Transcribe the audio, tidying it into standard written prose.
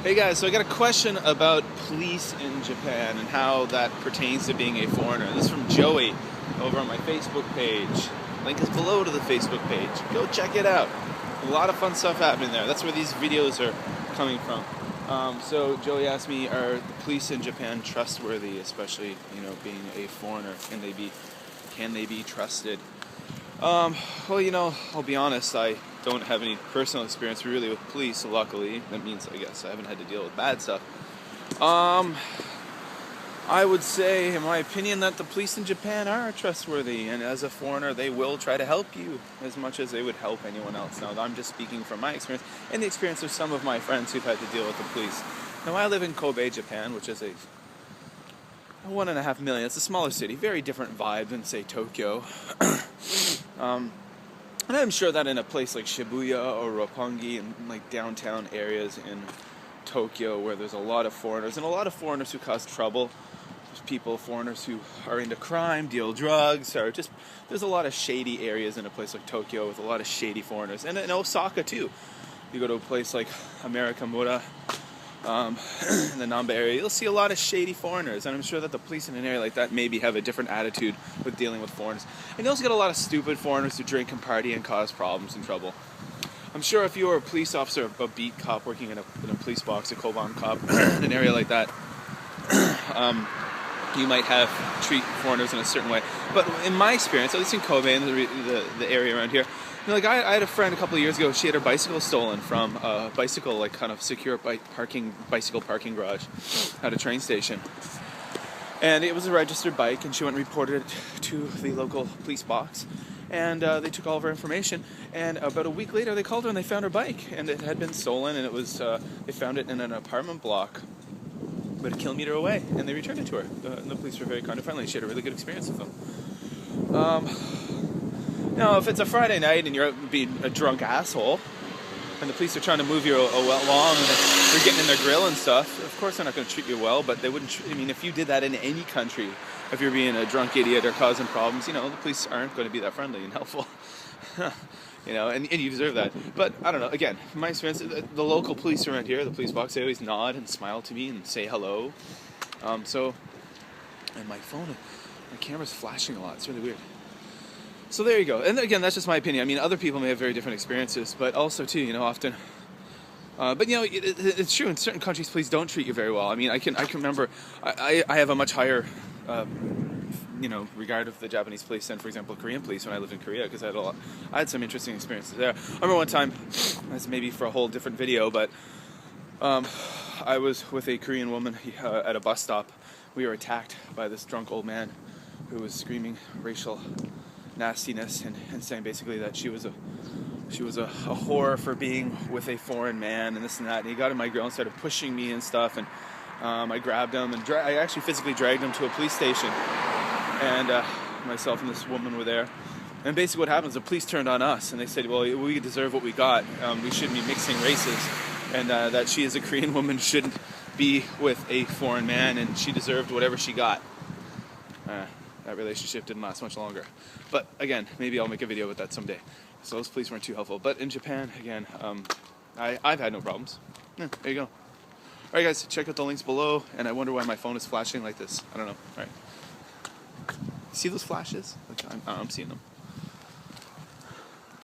Hey guys, so I got a question about police in Japan and how that pertains to being a foreigner. This is from Joey over on my Facebook page. Link is below to the Facebook page. Go check it out. A lot of fun stuff happening there. That's where these videos are coming from. So Joey asked me, are the police in Japan trustworthy, especially, being a foreigner? Can they be trusted? Well, I'll be honest, I don't have any personal experience really with police, luckily. That means, I guess, I haven't had to deal with bad stuff. I would say, in my opinion, that the police in Japan are trustworthy, and as a foreigner, they will try to help you as much as they would help anyone else. Now, I'm just speaking from my experience, and the experience of some of my friends who've had to deal with the police. Now, I live in Kobe, Japan, which is a 1.5 million. It's a smaller city, very different vibe than, say, Tokyo. And I'm sure that in a place like Shibuya or Roppongi and like downtown areas in Tokyo where there's a lot of foreigners and a lot of foreigners who cause trouble. There's foreigners who are into crime, deal drugs, or there's a lot of shady areas in a place like Tokyo with a lot of shady foreigners. And in Osaka too. You go to a place like Amerikamura, in the Namba area, you'll see a lot of shady foreigners, and I'm sure that the police in an area like that maybe have a different attitude with dealing with foreigners. And you also get a lot of stupid foreigners who drink and party and cause problems and trouble. I'm sure if you were a police officer, a beat cop working in a police box, a Koban cop, in an area like that, you might treat foreigners in a certain way. But in my experience, at least in Kobe and the area around here, I had a friend a couple of years ago. She had her bicycle stolen from a bicycle, kind of secure bicycle parking garage at a train station. And it was a registered bike, and she went and reported it to the local police box. And they took all of her information. And about a week later, they called her and they found her bike, and it had been stolen. And it was they found it in an apartment block, but a kilometer away, and they returned it to her. The police were very kind and friendly. She had a really good experience with them. Now, if it's a Friday night and you're out being a drunk asshole, and the police are trying to move you along, and you're getting in their grill and stuff, of course they're not going to treat you well, but they wouldn't. If you did that in any country, if you're being a drunk idiot or causing problems, the police aren't going to be that friendly and helpful. And you deserve that. But, I don't know, again, in my experience, the local police around here, the police box, they always nod and smile to me and say hello. And my camera's flashing a lot. It's really weird. So there you go. And again, that's just my opinion. Other people may have very different experiences, but also, too, often. It's true, in certain countries, police don't treat you very well. I can remember, I have a much higher regard of the Japanese police than, for example, Korean police when I lived in Korea, because I had some interesting experiences there. I remember one time, that's maybe for a whole different video, but I was with a Korean woman at a bus stop. We were attacked by this drunk old man who was screaming racial nastiness and saying basically that she was a whore for being with a foreign man and this and that. And he got in my grill and started pushing me and stuff, and I grabbed him and I actually physically dragged him to a police station. And myself and this woman were there. And basically what happened is the police turned on us, and they said, well, we deserve what we got. We shouldn't be mixing races. And that she, as a Korean woman, shouldn't be with a foreign man, and she deserved whatever she got. That relationship didn't last much longer. But again, maybe I'll make a video with that someday. So those police weren't too helpful. But in Japan, again, I've had no problems. Yeah, there you go. Alright guys, check out the links below, and I wonder why my phone is flashing like this. I don't know. Alright. See those flashes? I'm seeing them.